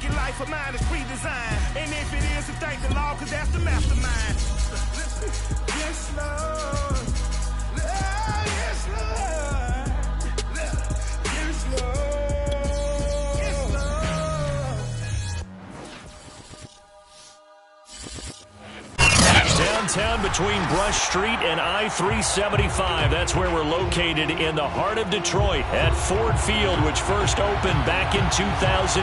Your life of mine is pre-designed. And if it is, to thank the Lord, cause that's the mastermind. Yes, Lord. Yes, Lord. Yes, Lord. Yes, Lord. Downtown between Brush Street and I-375. That's where we're located in the heart of Detroit at Ford Field, which first opened back in 2002.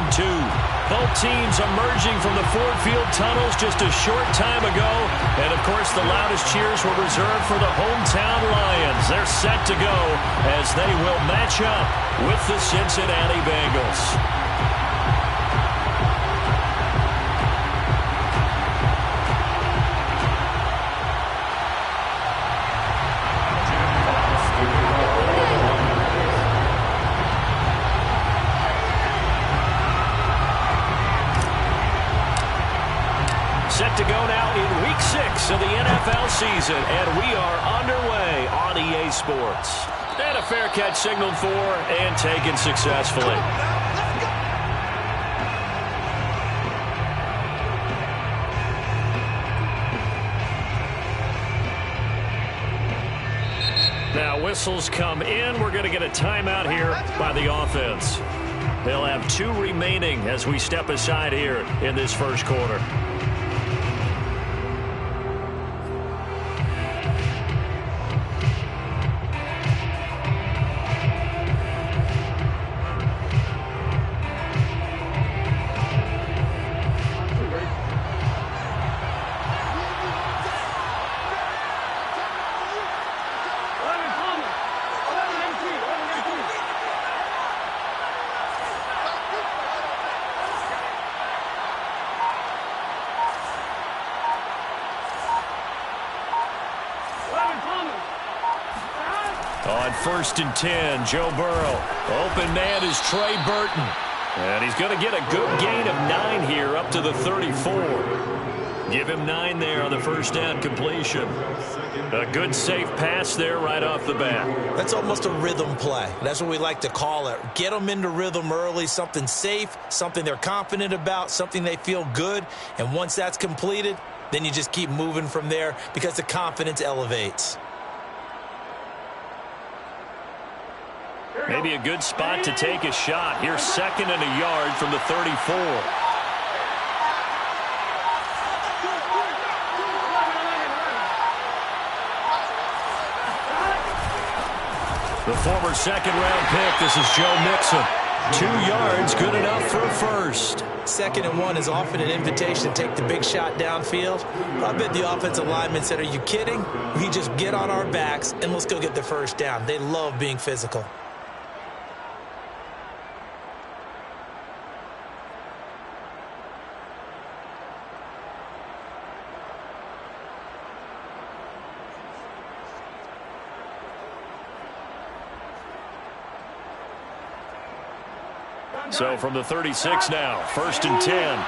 Both teams emerging from the Ford Field tunnels just a short time ago. And, of course, the loudest cheers were reserved for the hometown Lions. They're set to go as they will match up with the Cincinnati Bengals. Set to go now in Week 6 of the NFL season, and we are underway on EA Sports. And a fair catch signaled for and taken successfully. Now whistles come in. We're going to get a timeout here by the offense. They'll have 2 remaining as we step aside here in this first quarter. On 1st and 10, Joe Burrow. Open man is Trey Burton. And he's going to get a good gain of 9 here up to the 34. Give him 9 there on the first down completion. A good safe pass there right off the bat. That's almost a rhythm play. That's what we like to call it. Get them into rhythm early, something safe, something they're confident about, something they feel good. And once that's completed, then you just keep moving from there because the confidence elevates. Maybe a good spot to take a shot. Here's 2nd and a yard from the 34. The former 2nd-round pick, this is Joe Mixon. 2 yards, good enough for a first. 2nd and 1 is often an invitation to take the big shot downfield. I bet the offensive lineman said, are you kidding? We just get on our backs and let's go get the first down. They love being physical. So from the 36 now, 1st and 10.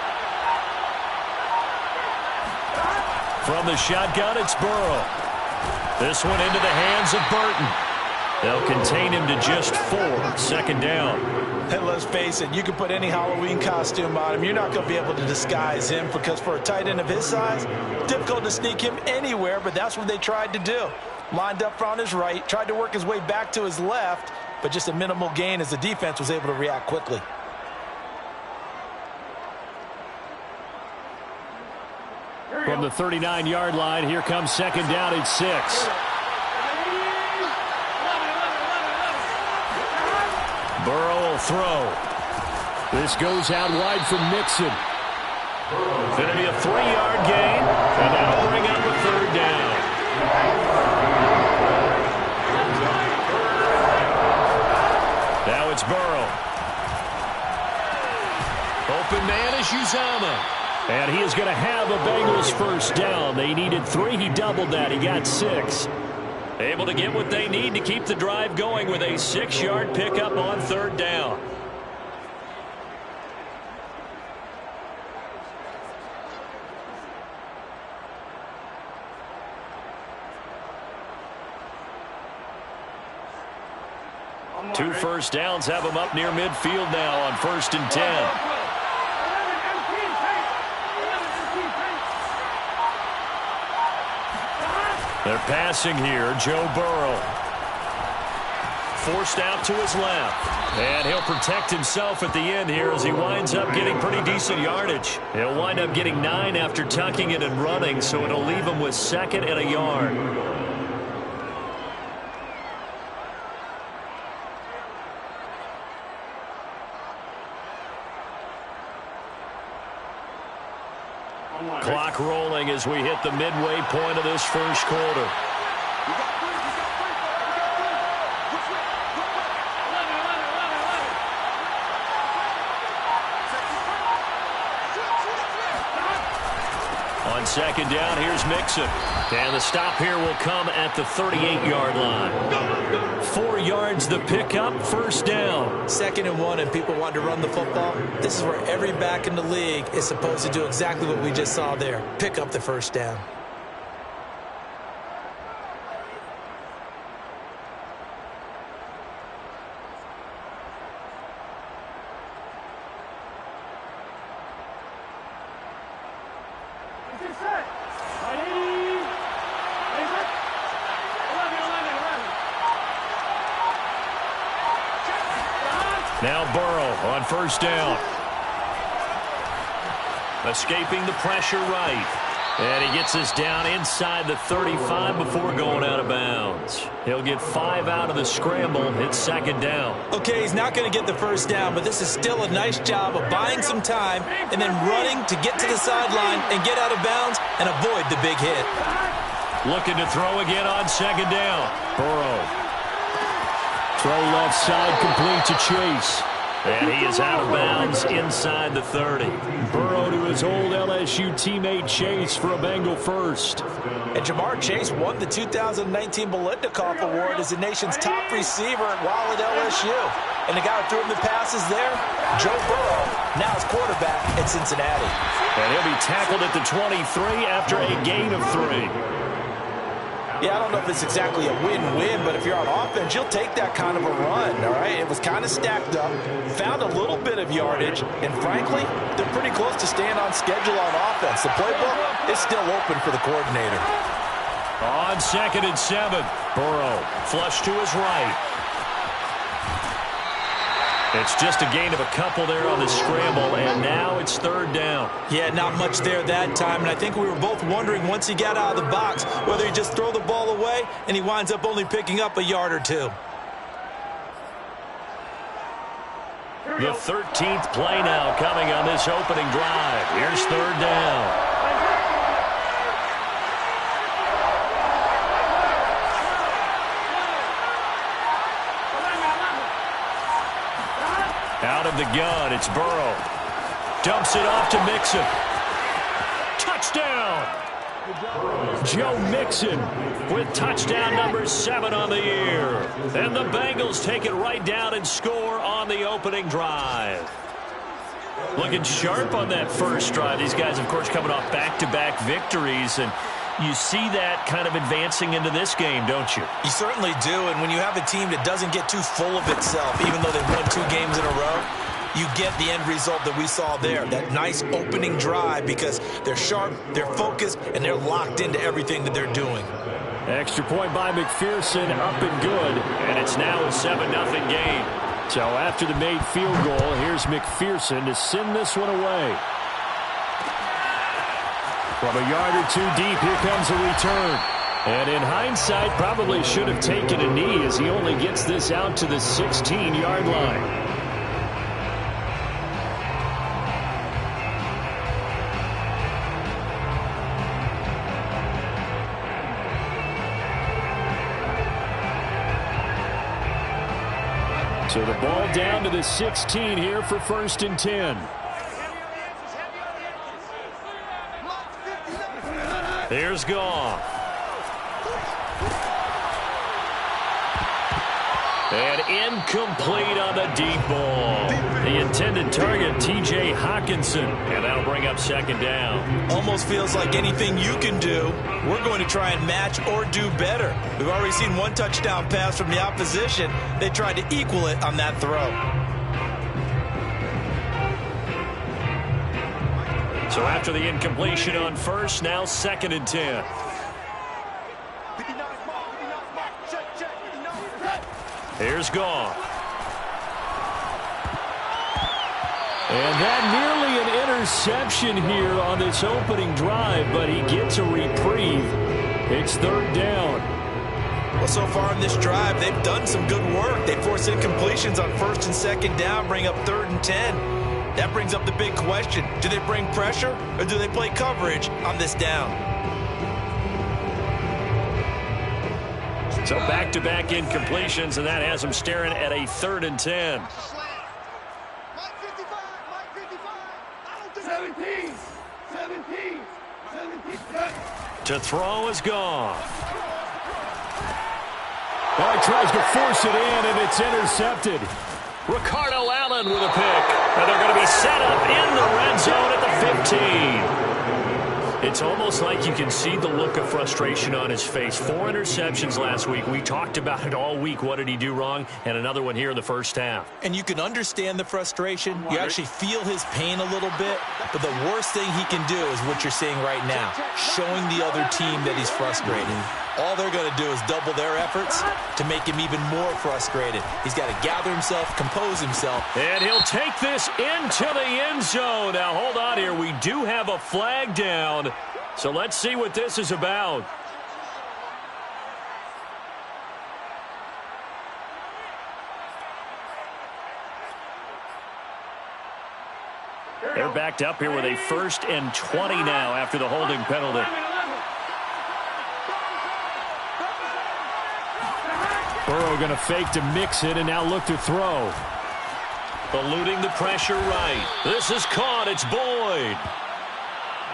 From the shotgun, it's Burrow. This one into the hands of Burton. They'll contain him to just 4. 2nd down. And let's face it, you can put any Halloween costume on him. You're not going to be able to disguise him because for a tight end of his size, difficult to sneak him anywhere, but that's what they tried to do. Lined up on his right, tried to work his way back to his left, but just a minimal gain as the defense was able to react quickly. From the 39-yard line, here comes 2nd down at 6. Burrow will throw. This goes out wide from Mixon. Going to be a 3-yard gain, and that'll bring up a 3rd down. Now it's Burrow. Open man is Uzomah. And he is going to have a Bengals first down. They needed 3. He doubled that. He got 6. Able to get what they need to keep the drive going with a 6-yard pickup on 3rd down. Two first downs have him up near midfield now on 1st and 10. They're passing here. Joe Burrow. Forced out to his left. And he'll protect himself at the end here as he winds up getting pretty decent yardage. He'll wind up getting 9 after tucking it and running, so it'll leave him with 2nd and a yard. Clock rolling as we hit the midway point of this first quarter. On 2nd down, here's Mixon. And the stop here will come at the 38-yard line. 4 yards the pickup, 1st down. 2nd and 1, and people want to run the football. This is where every back in the league is supposed to do exactly what we just saw there. Pick up the 1st down. Now Burrow on 1st down. Escaping the pressure right. And he gets us down inside the 35 before going out of bounds. He'll get 5 out of the scramble. It's 2nd down. Okay, he's not going to get the 1st down, but this is still a nice job of buying some time and then running to get to the sideline and get out of bounds and avoid the big hit. Looking to throw again on 2nd down. Burrow. Throw left side complete to Chase. And he is out of bounds inside the 30. Burrow to his old LSU teammate Chase for a Bengal first. And Jamar Chase won the 2019 Biletnikoff Award as the nation's top receiver while at LSU. And the guy who threw him the passes there, Joe Burrow, now his quarterback at Cincinnati. And he'll be tackled at the 23 after a gain of 3. Yeah, I don't know if it's exactly a win-win, but if you're on offense, you'll take that kind of a run, all right? It was kind of stacked up, found a little bit of yardage, and frankly, they're pretty close to staying on schedule on offense. The playbook is still open for the coordinator. On 2nd and 7, Burrow flush to his right. It's just a gain of a couple there on the scramble, and now it's 3rd down. Yeah, not much there that time, and I think we were both wondering once he got out of the box whether he just throw the ball away and he winds up only picking up a yard or 2. The 13th play now coming on this opening drive. Here's 3rd down. Out of the gun, it's Burrow. Dumps it off to Mixon. Touchdown! Joe Mixon with touchdown number 7 on the year. And the Bengals take it right down and score on the opening drive. Looking sharp on that first drive. These guys, of course, coming off back-to-back victories, and you see that kind of advancing into this game, don't you? You certainly do, and when you have a team that doesn't get too full of itself, even though they've won 2 games in a row, you get the end result that we saw there, that nice opening drive, because they're sharp, they're focused, and they're locked into everything that they're doing. Extra point by McPherson, up and good, and it's now a 7-0 game. So after the made field goal, here's McPherson to send this one away. From a yard or 2 deep, here comes a return. And in hindsight, probably should have taken a knee as he only gets this out to the 16-yard line. So the ball down to the 16 here for 1st and 10. Here's Goff. And incomplete on the deep ball. The intended target, T.J. Hawkinson. And that'll bring up 2nd down. Almost feels like anything you can do, we're going to try and match or do better. We've already seen 1 touchdown pass from the opposition. They tried to equal it on that throw. So after the incompletion on first, now 2nd and 10. Here's Goff. And that nearly an interception here on this opening drive, but he gets a reprieve. It's third down. Well, so far in this drive, they've done some good work. They force incompletions on first and second down, bring up 3rd and 10. That brings up the big question. Do they bring pressure or do they play coverage on this down? So back-to-back incompletions, and that has them staring at a 3rd and 10. 17. To throw is Goff. Oh, he tries to force it in, and it's intercepted. Ricardo Allen with a pick. And they're going to be set up in the red zone at the 15. It's almost like you can see the look of frustration on his face. 4 interceptions last week. We talked about it all week. What did he do wrong? And another one here in the first half. And you can understand the frustration. You actually feel his pain a little bit. But the worst thing he can do is what you're seeing right now, showing the other team that he's frustrated. All they're going to do is double their efforts to make him even more frustrated. He's got to gather himself, compose himself. And he'll take this into the end zone. Now, hold on here. We do have a flag down. So let's see what this is about. They're backed up here with a 1st and 20 now after the holding penalty. Burrow going to fake to mix it and now look to throw. Eluding the pressure right. This is caught. It's Boyd.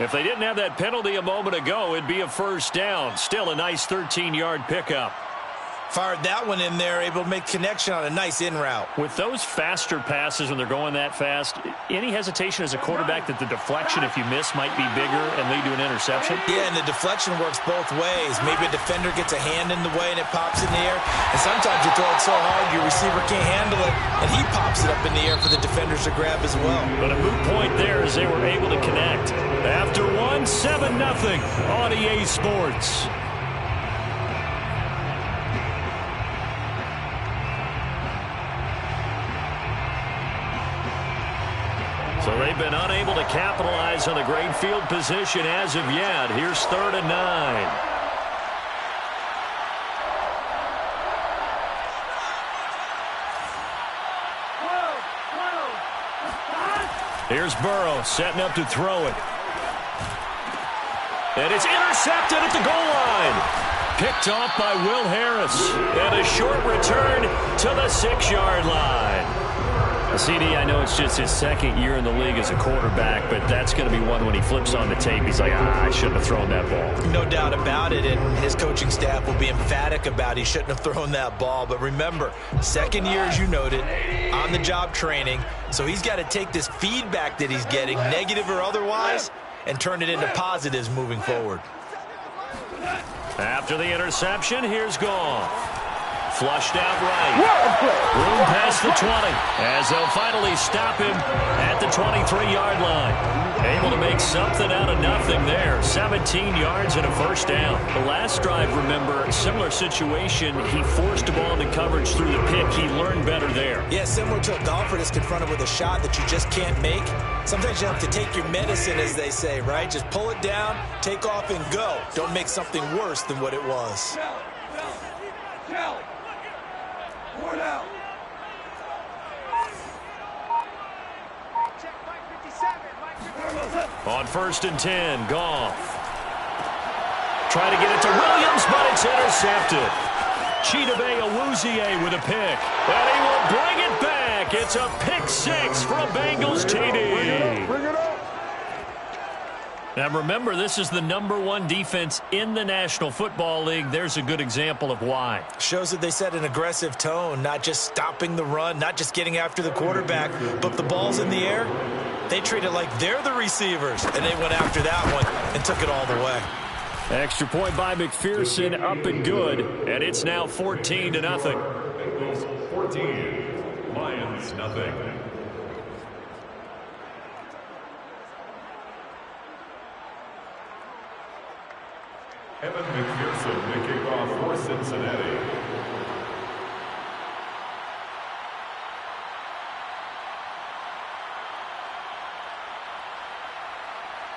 If they didn't have that penalty a moment ago, it'd be a first down. Still a nice 13-yard pickup. Fired that one in there, able to make connection on a nice in route. With those faster passes when they're going that fast, any hesitation as a quarterback that the deflection, if you miss, might be bigger and lead to an interception? Yeah, and the deflection works both ways. Maybe a defender gets a hand in the way and it pops in the air. And sometimes you throw it so hard your receiver can't handle it, and he pops it up in the air for the defenders to grab as well. But a moot point there as they were able to connect. After 1, 7-0 on EA Sports. So they've been unable to capitalize on the great field position as of yet. Here's 3rd and 9. Here's Burrow setting up to throw it. And it's intercepted at the goal line. Picked off by Will Harris. And a short return to the 6-yard line. CD, I know it's just his 2nd year in the league as a quarterback, but that's going to be one when he flips on the tape. He's like, I shouldn't have thrown that ball. No doubt about it, and his coaching staff will be emphatic about he shouldn't have thrown that ball. But remember, 2nd year, as you noted, on-the-job training, so he's got to take this feedback that he's getting, negative or otherwise, and turn it into positives moving forward. After the interception, here's Goff. Flushed out right. Room past the 20 as they'll finally stop him at the 23-yard line. Able to make something out of nothing there. 17 yards and a first down. The last drive, remember, similar situation. He forced the ball into coverage through the pick. He learned better there. Yeah, similar to a golfer that's confronted with a shot that you just can't make. Sometimes you have to take your medicine, as they say, right? Just pull it down, take off, and go. Don't make something worse than what it was. On 1st and 10, Goff. Try to get it to Williams, but it's intercepted. Chidobe Awuzie with a pick. And he will bring it back. It's a pick 6 for a Bengals TD. Bring it up. Now remember, this is the #1 defense in the National Football League. There's a good example of why. Shows that they set an aggressive tone, not just stopping the run, not just getting after the quarterback, but the ball's in the air. They treat it like they're the receivers, and they went after that one and took it all the way. Extra point by McPherson, up and good, and it's now 14-0. Bengals 14, Lions nothing. Evan McPherson to kick off for Cincinnati.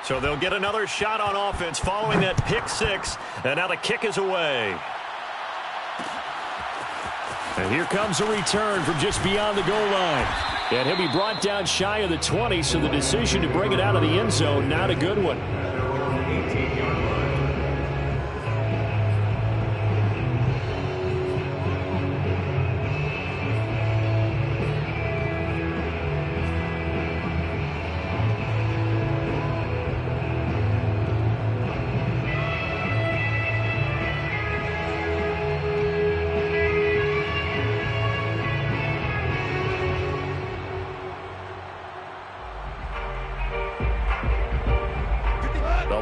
So they'll get another shot on offense following that pick six. And now the kick is away. And here comes a return from just beyond the goal line. And he'll be brought down shy of the 20, so the decision to bring it out of the end zone, not a good one.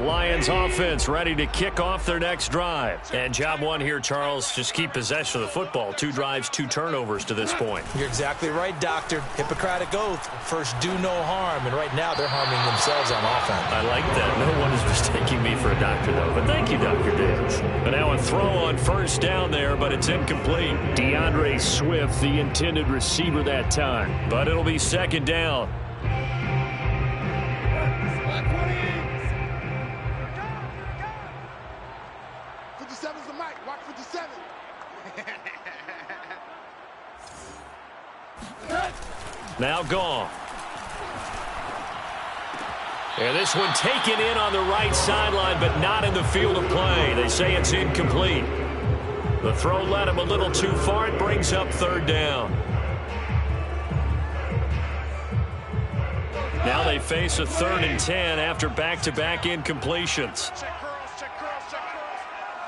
Lions offense ready to kick off their next drive. And job one here, Charles, just keep possession of the football. 2 drives, 2 turnovers to this point. You're exactly right, Doctor. Hippocratic oath. First, do no harm. And right now, they're harming themselves on offense. I like that. No one is mistaking me for a doctor, though. But thank you, Dr. Dance. But now a throw on first down there, but it's incomplete. DeAndre Swift, the intended receiver that time. But it'll be second down. 57's the mic. Watch 57. Now gone. And this one taken in on the right sideline, but not in the field of play. They say it's incomplete. The throw led him a little too far. It brings up third down. Now they face a 3rd and 10 after back-to-back incompletions. Check curls, check curls, check curls.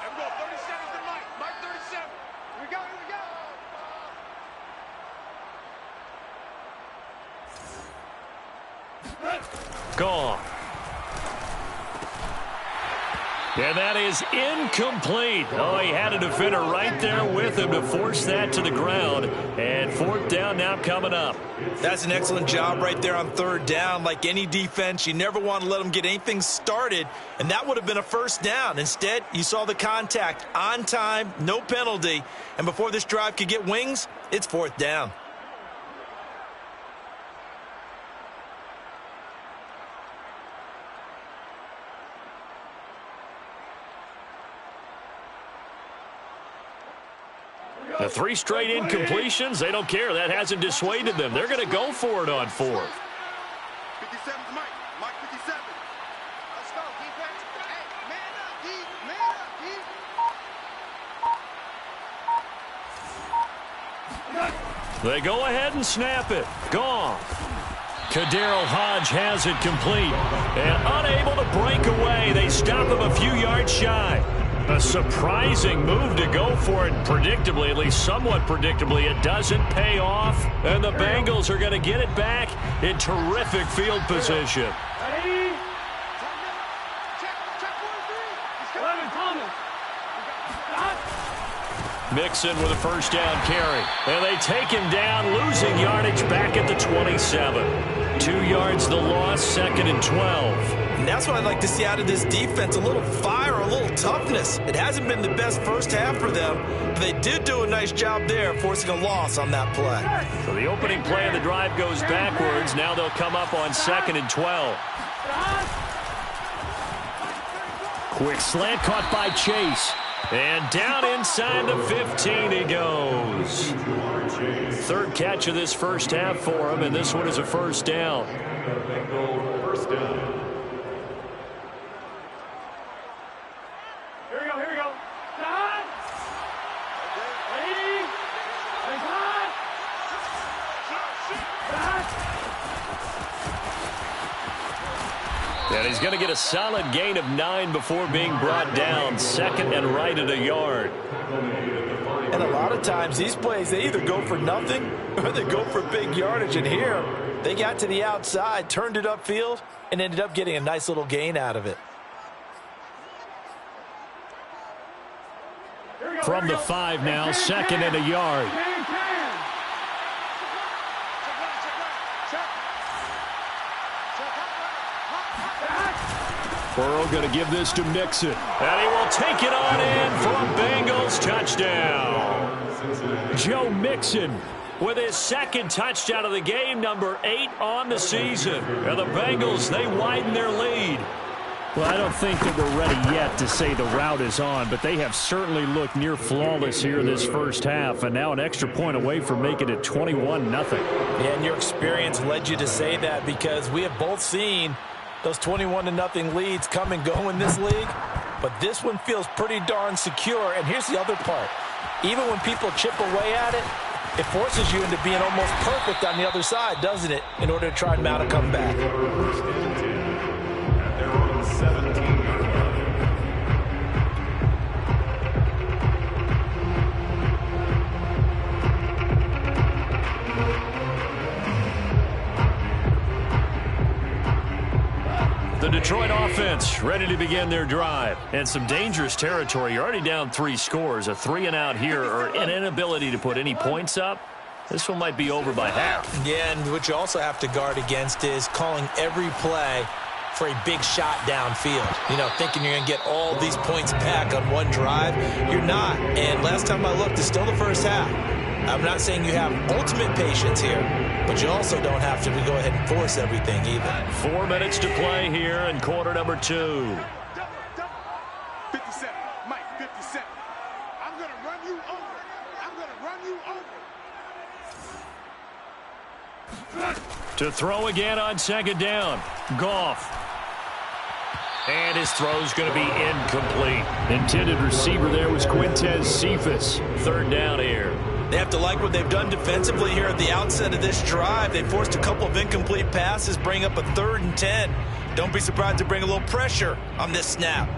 There we go. 37's the mic. Mic 37. Here we go, here we go. Gone. And that is incomplete. Oh, he had a defender right there with him to force that to the ground. And 4th down now coming up. That's an excellent job right there on 3rd down. Like any defense, you never want to let them get anything started, and that would have been a 1st down. Instead, you saw the contact on time, no penalty, and before this drive could get wings, it's 4th down. The 3 straight incompletions, they don't care. That hasn't dissuaded them. They're going to go for it on 4th. 57's mic. Mic 57. Let's go, defense. Hey, man up, D. Man up, D. They go ahead and snap it. Gone. Kadero Hodge has it complete. And unable to break away. They stop him a few yards shy. A surprising move to go for it predictably, at least somewhat predictably. It doesn't pay off, and the Bengals are going to get it back in terrific field position. Mixon with a 1st down carry. And they take him down, losing yardage back at the 27. 2 yards the loss, 2nd and 12. And that's what I'd like to see out of this defense, a little fire, a little toughness. It hasn't been the best first half for them, but they did do a nice job there, forcing a loss on that play. So the opening play of the drive goes backwards. Now they'll come up on 2nd and 12. Quick slant caught by Chase. And down inside the 15 he goes. 3rd catch of this first half for him, and this one is a 1st down. First down. Here we go. Stop. Ready. And he's going to get a solid gain of 9 before being brought down. 2nd and right at a yard. And a lot of times these plays, they either go for nothing or they go for big yardage. And here, they got to the outside, turned it upfield, and ended up getting a nice little gain out of it. From the 5 now, 2nd and a yard. Burrow going to give this to Mixon. And he will take it on in for a Bengals touchdown. Joe Mixon with his 2nd touchdown of the game, number 8 on the season. And the Bengals, they widen their lead. Well, I don't think that we're ready yet to say the route is on, but they have certainly looked near flawless here this first half, and now an extra point away from making it 21-0. Yeah, and your experience led you to say that because we have both seen those 21-0 leads come and go in this league, but this one feels pretty darn secure. And here's the other part. Even when people chip away at it, it forces you into being almost perfect on the other side, doesn't it, in order to try and mount a comeback. The Detroit offense ready to begin their drive. And some dangerous territory. You're already down 3 scores. A 3-and-out here or an inability to put any points up. This one might be over by half. Yeah, and what you also have to guard against is calling every play for a big shot downfield. You know, thinking you're going to get all these points back on one drive. You're not. And last time I looked, it's still the first half. I'm not saying you have ultimate patience here, but you also don't have to go ahead and force everything either. 4 minutes to play here in quarter number 2. 57, Mike, 57. I'm going to run you over. I'm going to run you over. To throw again on second down. Goff. And his throw's going to be incomplete. Intended receiver there was Quintez Cephas. 3rd down here. They have to like what they've done defensively here at the outset of this drive. They forced a couple of incomplete passes, bring up a 3rd and 10. Don't be surprised to bring a little pressure on this snap.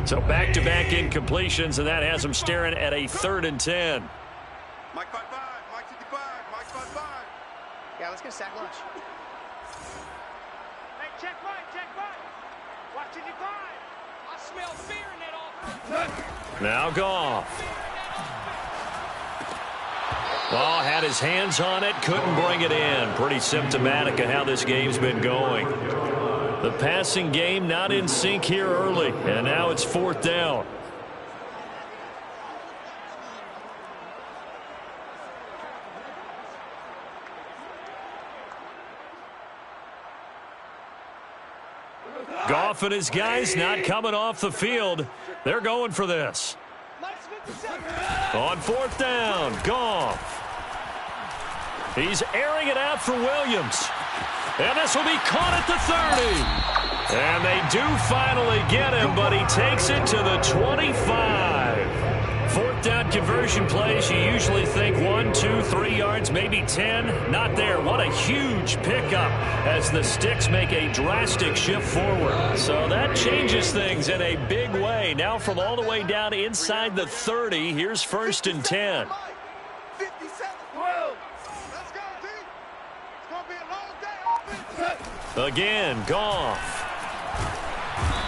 So back-to-back incompletions, and that has them staring at a 3rd and 10. Mike 5-5, Mike 55, Mike 5-5. Yeah, let's get a sack lunch. Hey, check right. Watching you grind. I smell fear in that offense. Now Goff. Ball had his hands on it, couldn't bring it in. Pretty symptomatic of how this game's been going. The passing game not in sync here early, and now it's 4th down. Goff and his guys not coming off the field. They're going for this. On 4th down, Goff. He's airing it out for Williams. And this will be caught at the 30. And they do finally get him, but he takes it to the 25. 4th down conversion plays, you usually think 1, 2, 3 yards, maybe 10. Not there. What a huge pickup as the Sticks make a drastic shift forward. So that changes things in a big way. Now from all the way down inside the 30, here's 1st and 10. 57, 12. Let's go, D. It's going to be a long day offense. Again, Goff.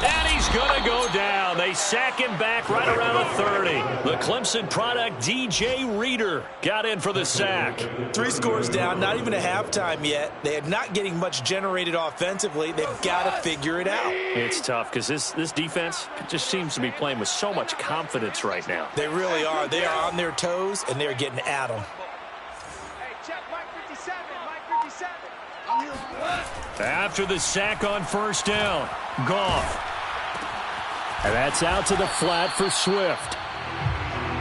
And he's going to go down. They sack him back right around the 30. The Clemson product, DJ Reader, got in for the sack. 3 scores down, not even a halftime yet. They are not getting much generated offensively. They've got to figure it out. It's tough because this defense just seems to be playing with so much confidence right now. They really are. They are on their toes, and they're getting at them. Hey, check Mike 57, Mike 57. I'm here. After the sack on 1st down, Goff. And that's out to the flat for Swift.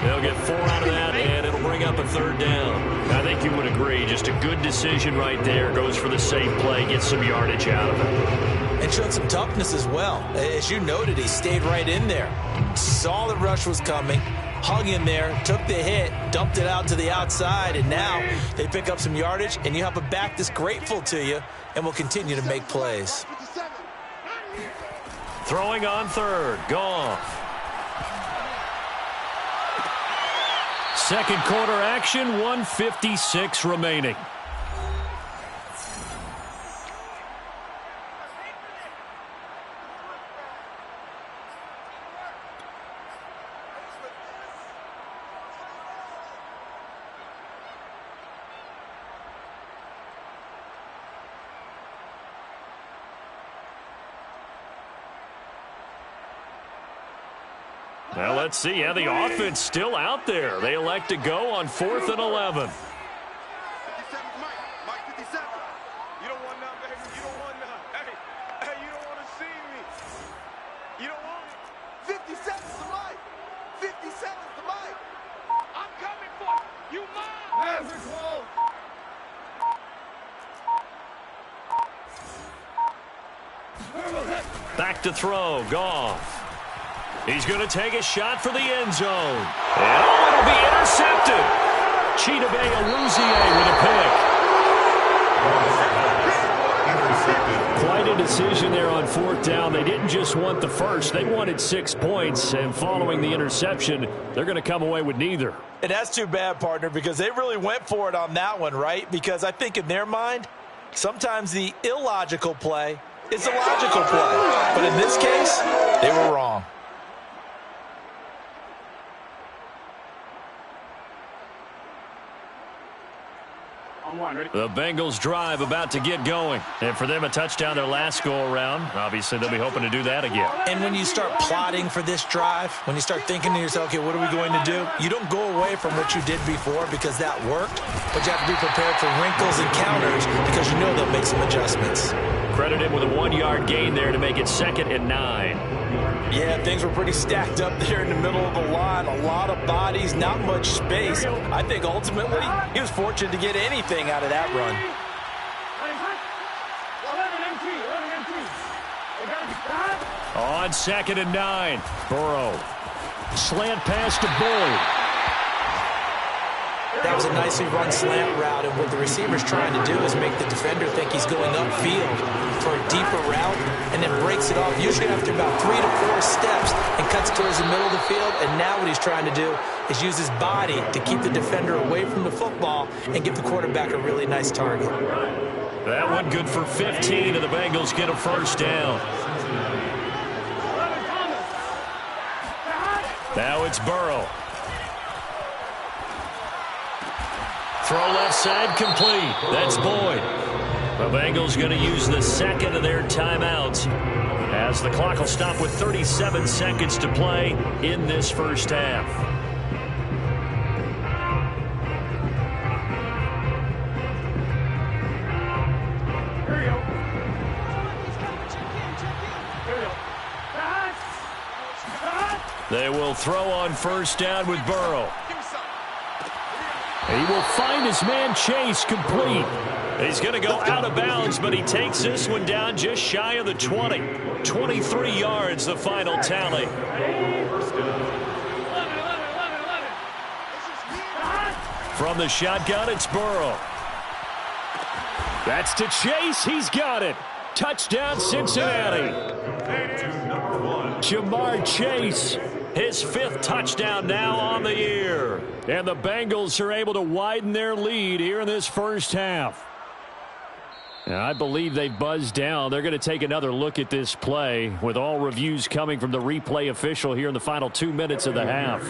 They'll get 4 out of that, and it'll bring up a 3rd down. I think you would agree. Just a good decision right there. Goes for the safe play, gets some yardage out of it. And showed some toughness as well. As you noted, he stayed right in there. Saw the rush was coming, hung in there, took the hit, dumped it out to the outside, and now they pick up some yardage, and you have a back that's grateful to you and will continue to make plays. Throwing on 3rd, Goff. Second quarter action, 1:56 remaining. Well, let's see. Yeah, the offense still out there. They elect to go on 4th and 11. Back to throw, Goff. He's going to take a shot for the end zone. And it'll be intercepted. Chidobe Awuzie with a pick. Quite a decision there on fourth down. They didn't just want the first. They wanted 6 points, and following the interception, they're going to come away with neither. And that's too bad, partner, because they really went for it on that one, right? Because I think in their mind, sometimes the illogical play is a logical play. But in this case, they were wrong. The Bengals drive about to get going. And for them, a touchdown their last go-around. Obviously, they'll be hoping to do that again. And when you start plotting for this drive, when you start thinking to yourself, okay, what are we going to do? You don't go away from what you did before because that worked, but you have to be prepared for wrinkles and counters because you know they'll make some adjustments. Credited with a 1-yard gain there to make it 2nd and 9. Yeah, things were pretty stacked up there in the middle of the line. A lot of bodies, not much space. I think ultimately he was fortunate to get anything out of that run. On 2nd and 9, Burrow. Slant pass to Boyd. That was a nicely run slant route, and what the receiver's trying to do is make the defender think he's going upfield for a deeper route and then breaks it off, usually after about 3 to 4 steps, and cuts towards the middle of the field. And now what he's trying to do is use his body to keep the defender away from the football and give the quarterback a really nice target. That one good for 15, and the Bengals get a first down. Now it's Burrow. Throw left side complete. That's Boyd. The Bengals going to use the second of their timeouts as the clock will stop with 37 seconds to play in this first half. They will throw on first down with Burrow. He will find his man Chase complete. He's going to go out of bounds, but he takes this one down just shy of the 20. 23 yards, the final tally. From the shotgun, it's Burrow. That's to Chase. He's got it. Touchdown, Cincinnati. Jamar Chase, his 5th touchdown now on the year. And the Bengals are able to widen their lead here in this first half. And I believe they buzzed down. They're going to take another look at this play with all reviews coming from the replay official here in the final 2 minutes of the half.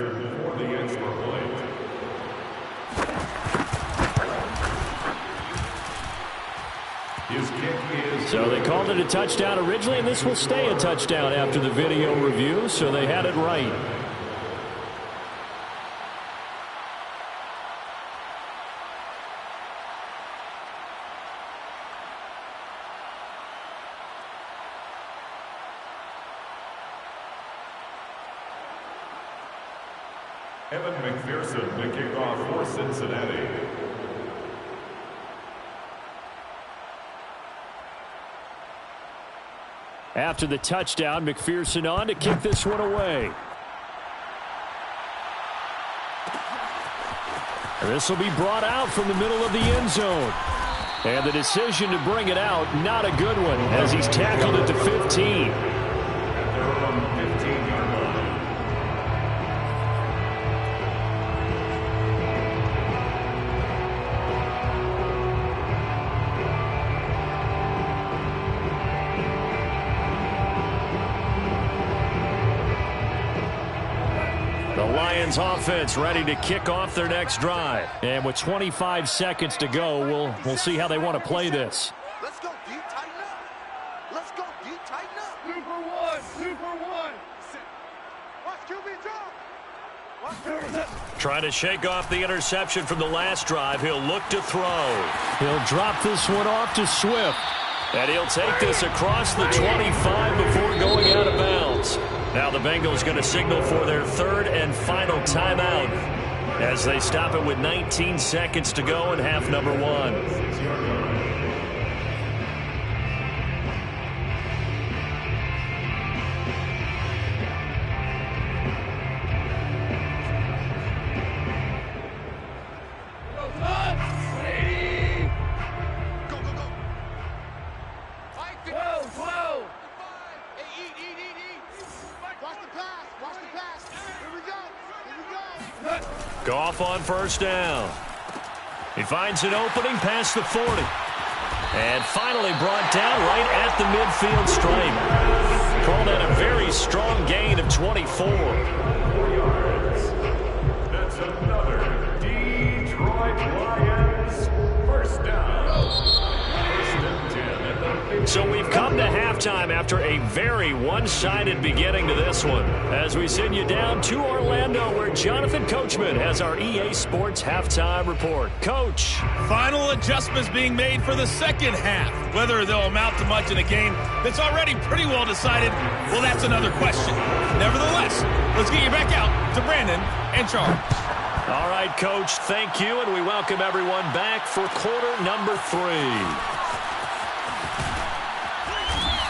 So they called it a touchdown originally, and this will stay a touchdown after the video review, so they had it right. Evan McPherson to kick off for Cincinnati. After the touchdown, McPherson on to kick this one away. This will be brought out from the middle of the end zone. And the decision to bring it out, not a good one, as he's tackled at the 15. Lions offense ready to kick off their next drive. And with 25 seconds to go, we'll see how they want to play this. Let's go deep, tighten up. Let's go deep, tighten up. Super one. Watch QB drop. Trying to shake off the interception from the last drive. He'll look to throw. He'll drop this one off to Swift. And he'll take this across the 25 before going out of bounds. Now the Bengals going to signal for their 3rd and final timeout. as they stop it with 19 seconds to go in half number one. Goff on first down. He finds an opening past the 40. And finally brought down right at the midfield stripe. Called out a very strong gain of 24. 4 yards. That's another Detroit Lions first down. First and 10 at the So we've come to halftime after a very one-sided beginning to this one. As we send you down to Orlando, where Jonathan Coachman has our EA Sports halftime report. Coach. Final adjustments being made for the second half. Whether they'll amount to much in a game that's already pretty well decided, well, that's another question. Nevertheless, let's get you back out to Brandon and Charles. All right, Coach, thank you, and we welcome everyone back for quarter number 3.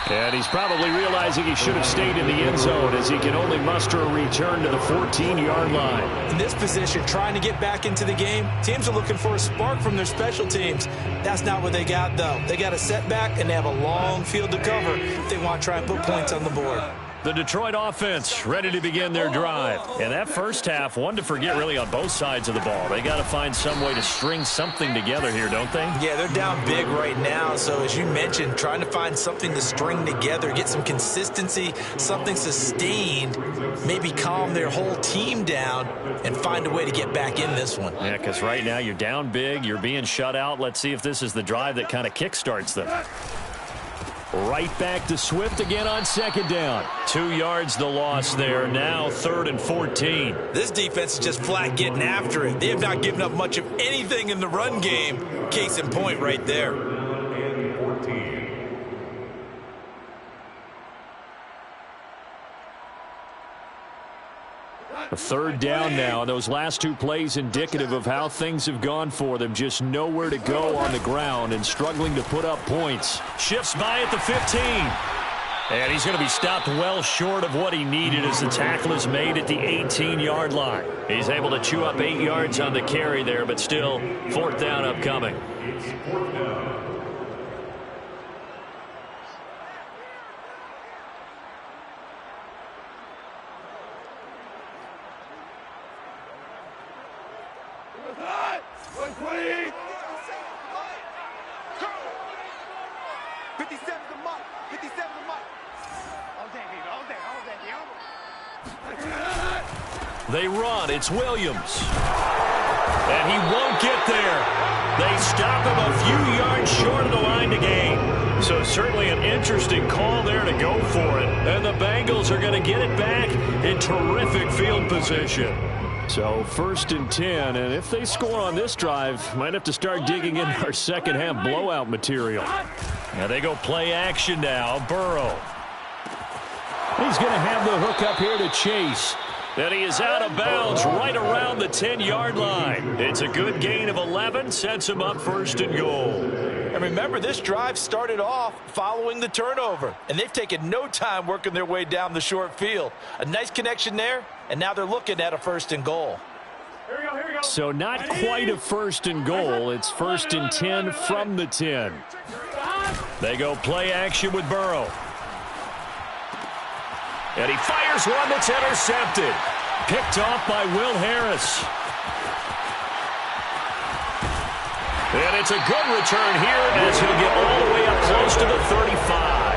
And he's probably realizing he should have stayed in the end zone as he can only muster a return to the 14-yard line. In this position, trying to get back into the game, teams are looking for a spark from their special teams. That's not what they got, though. They got a setback, and they have a long field to cover if they want to try and put points on the board. The Detroit offense ready to begin their drive. And that first half, one to forget really on both sides of the ball. They got to find some way to string something together here, don't they? Yeah, they're down big right now. So as you mentioned, trying to find something to string together, get some consistency, something sustained, maybe calm their whole team down and find a way to get back in this one. Yeah, because right now you're down big, you're being shut out. Let's see if this is the drive that kind of kickstarts them. Right back to Swift again on second down. 2 yards the loss there. Now 3rd and 14. This defense is just flat getting after it. They have not given up much of anything in the run game. Case in point right there. A 3rd down now. Those last 2 plays indicative of how things have gone for them. Just nowhere to go on the ground and struggling to put up points. Shifts by at the 15. And he's going to be stopped well short of what he needed as the tackle is made at the 18-yard line. He's able to chew up 8 yards on the carry there, but still 4th down upcoming. It's 4th down. They run. It's Williams. And he won't get there. They stop him a few yards short of the line to gain. So certainly an interesting call there to go for it. And the Bengals are going to get it back in terrific field position. So 1st and 10, and if they score on this drive, might have to start digging into our second half blowout material. Now they go play action now. Burrow. He's going to have the hook up here to Chase. And he is out of bounds right around the 10-yard line. It's a good gain of 11, sets him up 1st and goal. And remember, this drive started off following the turnover, and they've taken no time working their way down the short field. A nice connection there, and now they're looking at a 1st and goal. Here we go. So not quite a 1st and goal. It's 1st and 10 from the 10. They go play action with Burrow. And he fires one that's intercepted. Picked off by Will Harris. And it's a good return here as he'll get all the way up close to the 35.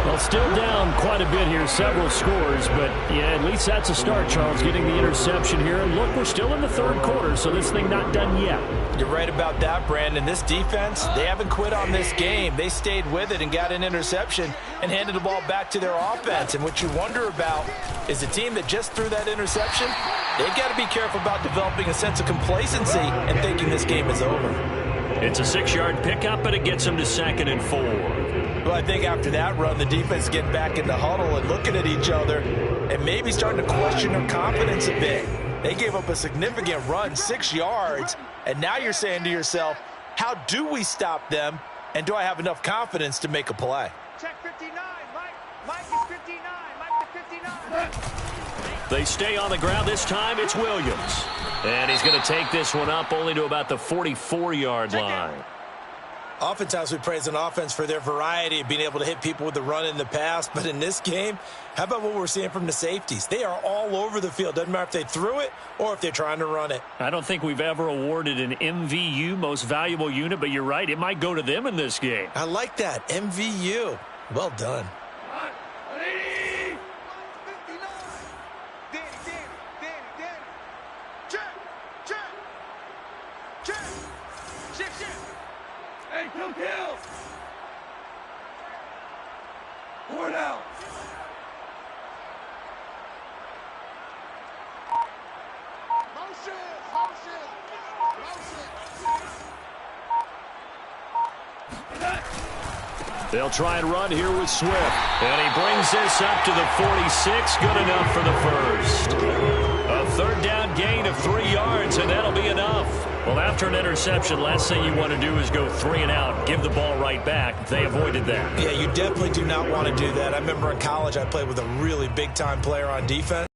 Well, still down quite a bit here, several scores, but yeah, at least that's a start, Charles, getting the interception here. And look, we're still in the 3rd quarter, so this thing not done yet. You're right about that, Brandon. This defense, they haven't quit on this game. They stayed with it and got an interception and handed the ball back to their offense. And what you wonder about is the team that just threw that interception, they've got to be careful about developing a sense of complacency and thinking this game is over. It's a 6-yard pickup, but it gets them to 2nd and 4. Well, I think after that run, the defense getting back in the huddle and looking at each other and maybe starting to question their confidence a bit. They gave up a significant run, 6 yards, and now you're saying to yourself, how do we stop them, and do I have enough confidence to make a play? Check 59, Mike. Mike is 59. Mike to 59. They stay on the ground. This time it's Williams. And he's going to take this one up only to about the 44-yard line. Oftentimes we praise an offense for their variety of being able to hit people with the run in the pass. But in this game, how about what we're seeing from the safeties? They are all over the field. Doesn't matter if they threw it or if they're trying to run it. I don't think we've ever awarded an MVU, most valuable unit, but you're right. It might go to them in this game. I like that. MVU. Well done. They'll try and run here with Swift. And he brings this up to the 46. Good enough for the first. A third down gain of 3 yards, and that'll be enough. Well, after an interception, last thing you want to do is go 3 and out, give the ball right back. They avoided that. Yeah, you definitely do not want to do that. I remember in college I played with a really big-time player on defense.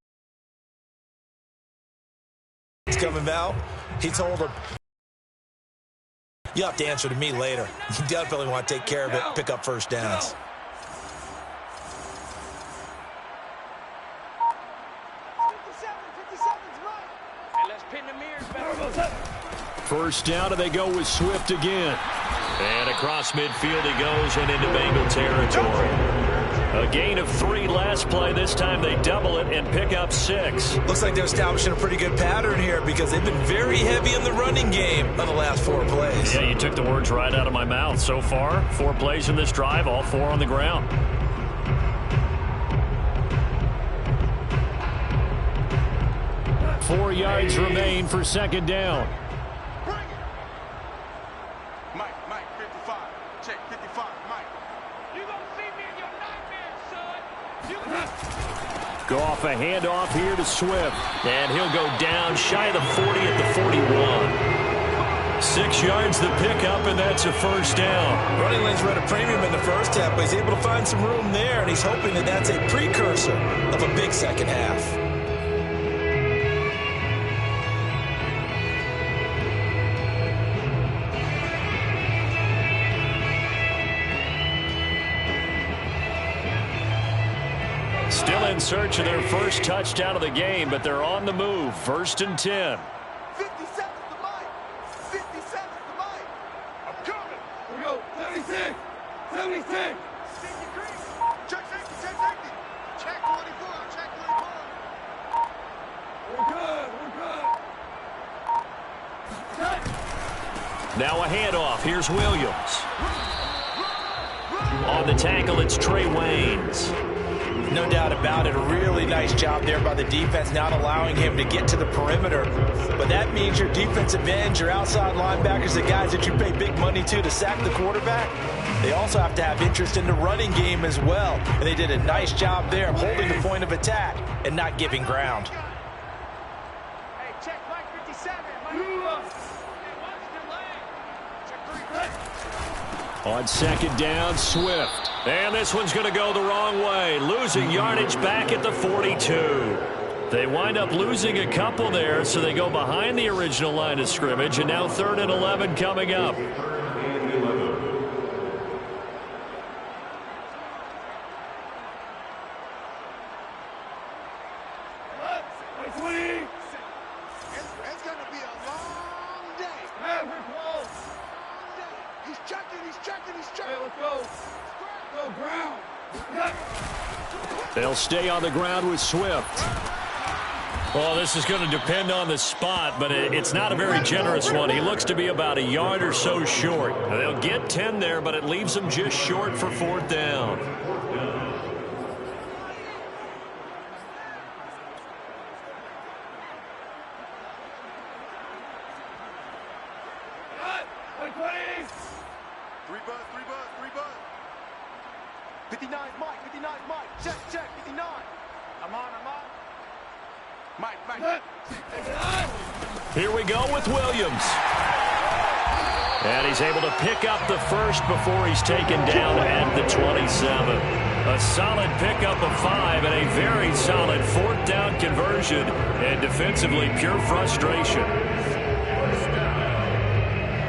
He's coming out. He told him, "You'll have to answer to me later." You definitely want to take care of it, pick up first downs. First down, and they go with Swift again. And across midfield he goes and into Bengal territory. A gain of 3 last play. This time they double it and pick up 6. Looks like they're establishing a pretty good pattern here because they've been very heavy in the running game on the last 4 plays. Yeah, you took the words right out of my mouth. So far, 4 plays in this drive, all 4 on the ground. Four yards remain for second down. Mike, 55. Check 55, Mike. You gonna see me in your nightmares, son. Go off a handoff here to Swift. And he'll go down shy of the 40 at the 41. 6 yards the pickup, and that's a first down. Running lanes were at a premium in the first half, but he's able to find some room there, and he's hoping that that's a precursor of a big second half. Still in search of their first touchdown of the game, but they're on the move. 1st and 10. 50 seconds to Mike. 50 seconds to Mike. I'm coming. Here we go. 76. 76. Check safety. Check safety. Check 24. Check 24. We're good. We're good. Now a handoff. Here's Williams. On the tackle, it's Trey Waynes. No doubt about it. A really nice job there by the defense, not allowing him to get to the perimeter. But that means your defensive ends, your outside linebackers, the guys that you pay big money to sack the quarterback, they also have to have interest in the running game as well. And they did a nice job there of holding the point of attack and not giving ground. Hey, check Mike 57. On second down, Swift. And this one's going to go the wrong way. Losing yardage back at the 42. They wind up losing a couple there, so they go behind the original line of scrimmage, and now 3rd and 11 coming up. It's going to be a long day. He's checking. Hey, let's go. Go ground. They'll stay on the ground with Swift. Well, this is going to depend on the spot, but it's not a very generous one. He looks to be about a yard or so short. They'll get 10 there, but it leaves them just short for 4th down. Three buzz. 59 Mike. Check 59. I'm on. Here we go with Williams. And he's able to pick up the first before he's taken down at the 27. A solid pickup of 5 and a very solid 4th down conversion. And defensively, pure frustration.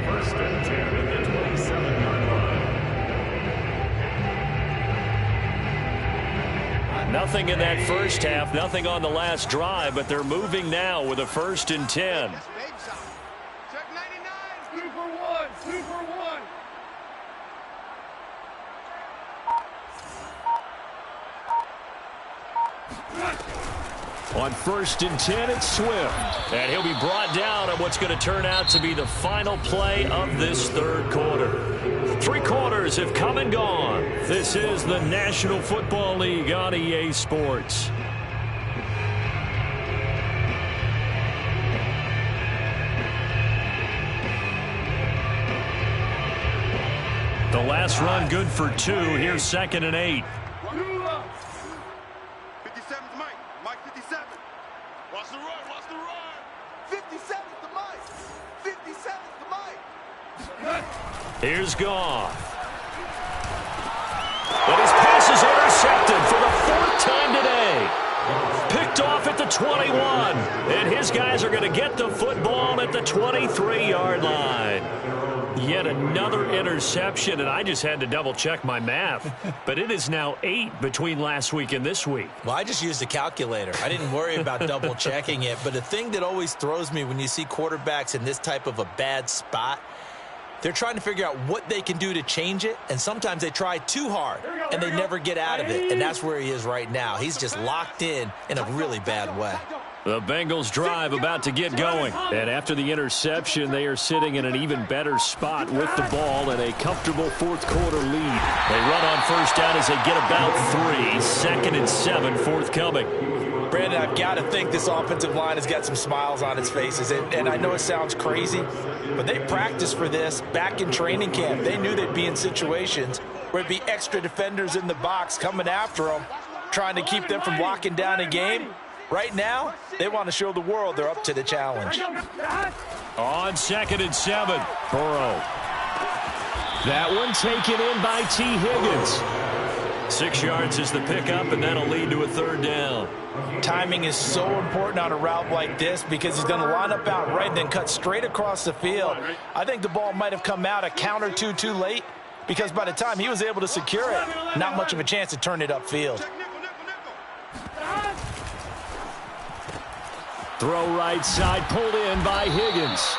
First and 10 at the 27-yard line. Nothing in that first half, nothing on the last drive, but they're moving now with a 1st and 10. Check 99. 2 for 1. 2 for 1. On 1st and 10, it's Swift. And he'll be brought down on what's going to turn out to be the final play of this 3rd quarter. 3 quarters have come and gone. This is the National Football League on EA Sports. The last run good for 2. Here's 2nd and 8. 57's Mike. Mike 57. Watch the run. Watch the run. 57's the Mike. 57's the Mike. Here's Goff. But his pass is intercepted for the 4th time today. Picked off at the 21. And his guys are going to get the football at the 23-yard line. Yet another interception, and I just had to double-check my math. But it is now 8 between last week and this week. Well, I just used a calculator. I didn't worry about double-checking it. But the thing that always throws me when you see quarterbacks in this type of a bad spot, they're trying to figure out what they can do to change it, and sometimes they try too hard, and they never get out of it. And that's where he is right now. He's just locked in a really bad way. The Bengals drive about to get going. And after the interception, they are sitting in an even better spot with the ball and a comfortable 4th quarter lead. They run on 1st down as they get about 3. 2nd and 7 forthcoming. Brandon, I've got to think this offensive line has got some smiles on its faces. And I know it sounds crazy, but they practiced for this back in training camp. They knew they'd be in situations where it'd be extra defenders in the box coming after them, trying to keep them from locking down a game. Right now, they want to show the world they're up to the challenge. On 2nd and 7, Burrow. That one taken in by T. Higgins. 6 yards is the pickup, and that'll lead to a 3rd down. Timing is so important on a route like this because he's going to line up out right and then cut straight across the field. I think the ball might have come out a count or two too late because by the time he was able to secure it, not much of a chance to turn it upfield. Throw right side, pulled in by Higgins.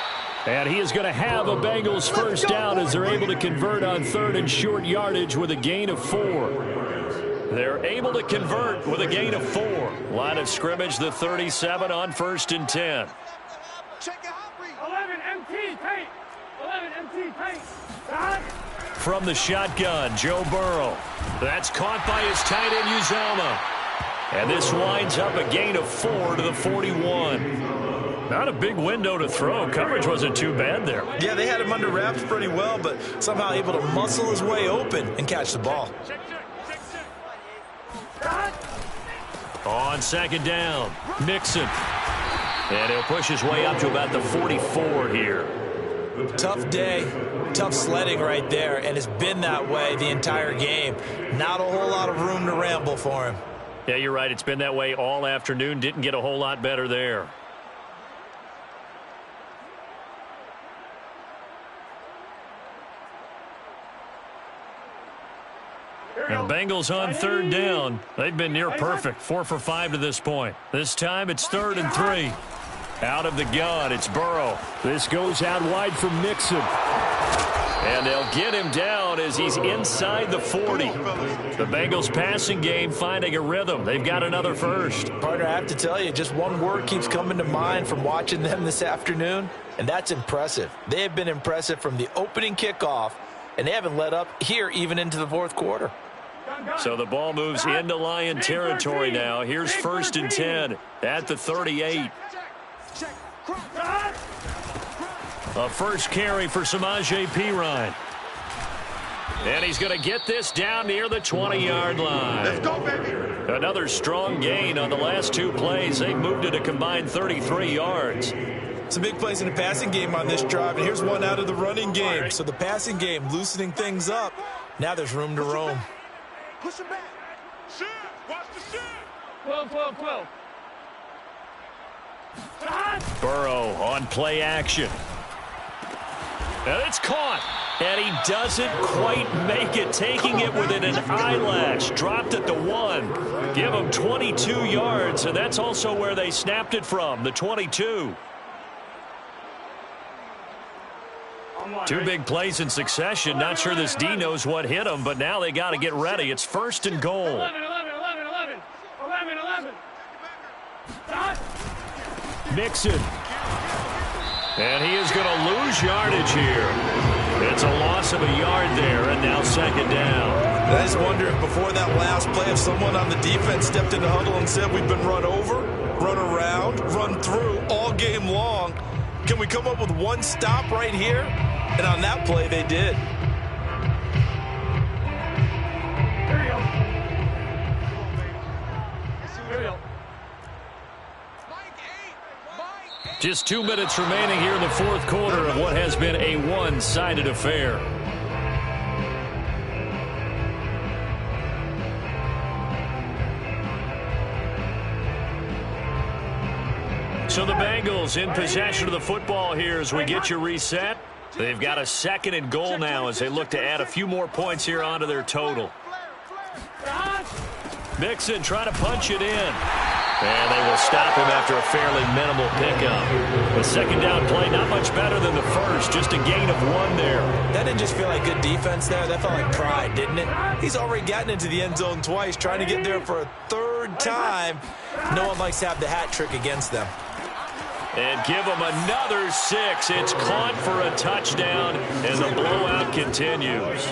And he is going to have a Bengals 1st down as they're able to convert on 3rd and short yardage with a gain of 4. They're able to convert with a gain of 4. Line of scrimmage, the 37 on 1st and 10. 11 MT paint. 11 MT paint. From the shotgun, Joe Burrow. That's caught by his tight end, Uzomah. And this winds up a gain of 4 to the 41. Not a big window to throw. Coverage wasn't too bad there. Yeah, they had him under wraps pretty well, but somehow able to muscle his way open and catch the ball. On 2nd down, Mixon. And he'll push his way up to about the 44 here. Tough day, tough sledding right there, and it's been that way the entire game. Not a whole lot of room to ramble for him. Yeah, you're right. It's been that way all afternoon. Didn't get a whole lot better there. And Bengals on 3rd down. They've been near perfect. 4 for 5 to this point. This time it's 3rd and 3. Out of the gun, it's Burrow. This goes out wide for Mixon. And they'll get him down as he's inside the 40. The Bengals passing game finding a rhythm. They've got another 1st. Partner, I have to tell you, just one word keeps coming to mind from watching them this afternoon, and that's impressive. They have been impressive from the opening kickoff, and they haven't let up here even into the 4th quarter. So the ball moves into Lion territory now. Here's 1st and 10 at the 38. A first carry for Samaje Perine. And he's going to get this down near the 20-yard line. Let's go, baby. Another strong gain on the last 2 plays. They've moved it a combined 33 yards. Some big plays in the passing game on this drive, and here's one out of the running game. So the passing game loosening things up. Now there's room to roam. Push him back. Shit. Watch the shit. 12. Burrow on play action. And it's caught. And he doesn't quite make it, taking it within an eyelash. Dropped at the 1. Give him 22 yards, and that's also where they snapped it from, the 22. 2 big plays in succession. Not sure this D knows what hit him, but now they got to get ready. It's 1st and goal. 11. Mixon. And he is going to lose yardage here. It's a loss of a yard there, and now 2nd down. I just wonder if before that last play, if someone on the defense stepped in the huddle and said, we've been run over, run around, run through all game long. Can we come up with one stop right here? And on that play, they did. Just 2 minutes remaining here in the 4th quarter of what has been a one-sided affair. So the Bengals in possession of the football here as we get you reset. They've got a 2nd and goal now as they look to add a few more points here onto their total. Mixon trying to punch it in. And they will stop him after a fairly minimal pickup. The 2nd down play, not much better than the first, just a gain of 1 there. That didn't just feel like good defense there. That felt like pride, didn't it? He's already gotten into the end zone twice, trying to get there for a 3rd time. No one likes to have the hat trick against them. And give him another 6. It's caught for a touchdown, and the blowout continues.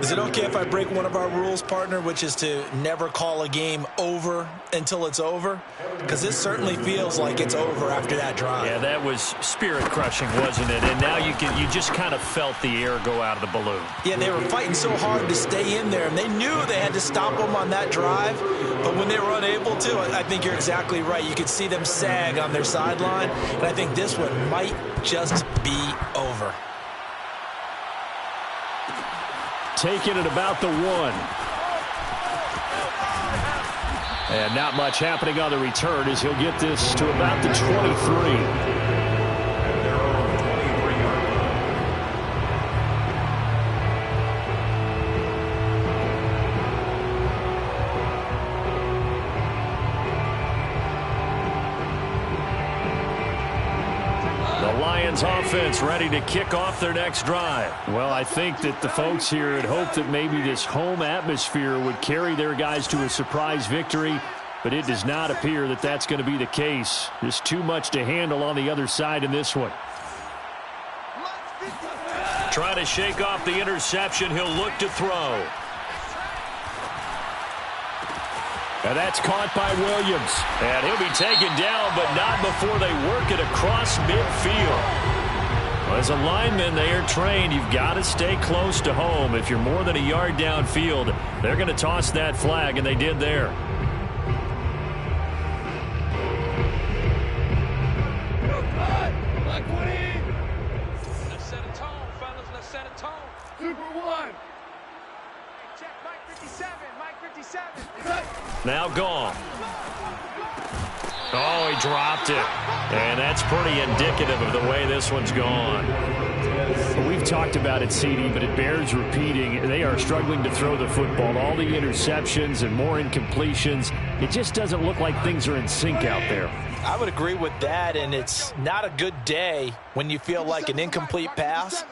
Is it okay if I break one of our rules, partner, which is to never call a game over until it's over? Because this certainly feels like it's over after that drive. Yeah, that was spirit-crushing, wasn't it? And now you just kind of felt the air go out of the balloon. Yeah, they were fighting so hard to stay in there, and they knew they had to stop them on that drive. But when they were unable to, I think you're exactly right. You could see them sag on their sideline, and I think this one might just be over. Taking it about the 1. And not much happening on the return as he'll get this to about the 23. Offense ready to kick off their next drive. Well, I think that the folks here had hoped that maybe this home atmosphere would carry their guys to a surprise victory, but it does not appear that that's going to be the case. There's too much to handle on the other side in this one. Trying to shake off the interception. He'll look to throw. And that's caught by Williams. And he'll be taken down, but not before they work it across midfield. As a lineman, they are trained. You've got to stay close to home. If you're more than a yard downfield, they're going to toss that flag, and they did there. Let's set a tone, fellas. Let's set a tone. Super 1. Check Mike 57. Mike 57. Now gone. Oh, he dropped it. And that's pretty indicative of the way this one's gone. We've talked about it, CD, but it bears repeating. They are struggling to throw the football. All the interceptions and more incompletions. It just doesn't look like things are in sync out there. I would agree with that, and it's not a good day when you feel like an incomplete pass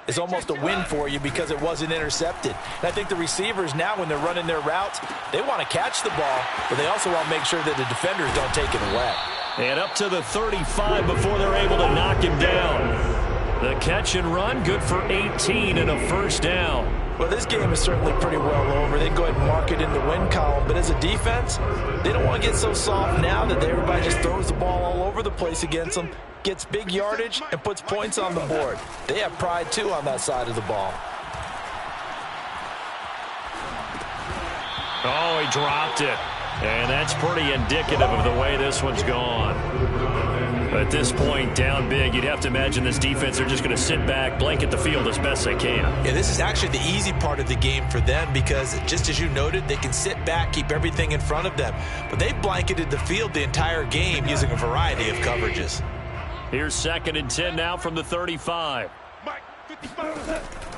is almost a win for you because it wasn't intercepted. And I think the receivers now, when they're running their routes, they want to catch the ball, but they also want to make sure that the defenders don't take it away. And up to the 35 before they're able to knock him down. The catch and run, good for 18 and a 1st down. Well, this game is certainly pretty well over. They can go ahead and mark it in the win column, but as a defense, they don't want to get so soft now that everybody just throws the ball all over the place against them, gets big yardage, and puts points on the board. They have pride, too, on that side of the ball. Oh, he dropped it. And that's pretty indicative of the way this one's gone. At this point, down big, you'd have to imagine this defense are just going to sit back, blanket the field as best they can. Yeah, this is actually the easy part of the game for them because, just as you noted, they can sit back, keep everything in front of them. But they blanketed the field the entire game using a variety of coverages. Here's 2nd and 10 now from the 35.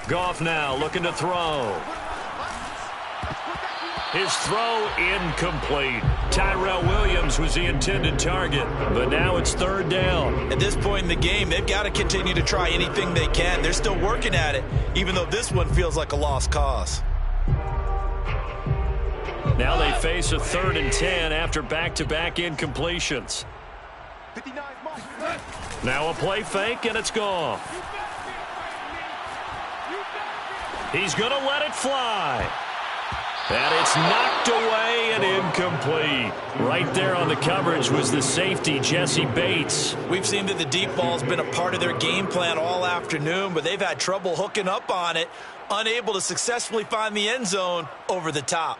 Goff now looking to throw. His throw incomplete. Tyrell Williams was the intended target, but now it's 3rd down. At this point in the game, they've got to continue to try anything they can. They're still working at it, even though this one feels like a lost cause. Now they face a 3rd and 10 after back-to-back incompletions. Now a play fake, and it's gone. He's going to let it fly. And it's knocked away and incomplete. Right there on the coverage was the safety, Jesse Bates. We've seen that the deep ball's been a part of their game plan all afternoon, but they've had trouble hooking up on it, unable to successfully find the end zone over the top.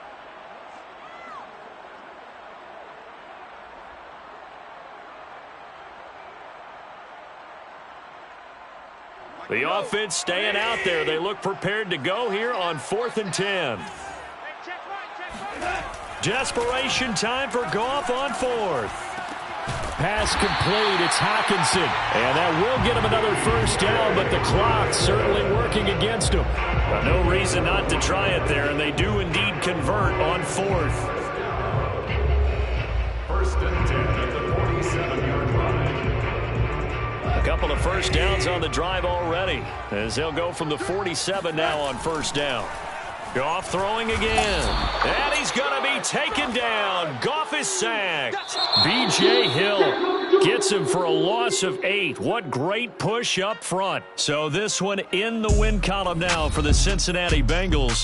The offense staying out there. They look prepared to go here on 4th and 10. Desperation time for Goff on 4th. Pass complete. It's Hockenson. And that will get him another 1st down, but the clock certainly working against him. No reason not to try it there, and they do indeed convert on 4th. 1st and 10 at the 47-yard line. A couple of 1st downs on the drive already, as they'll go from the 47 now on 1st down. Goff throwing again, and he's going to be taken down. Goff is sacked. B.J. Hill gets him for a loss of 8. What great push up front. So this one in the win column now for the Cincinnati Bengals.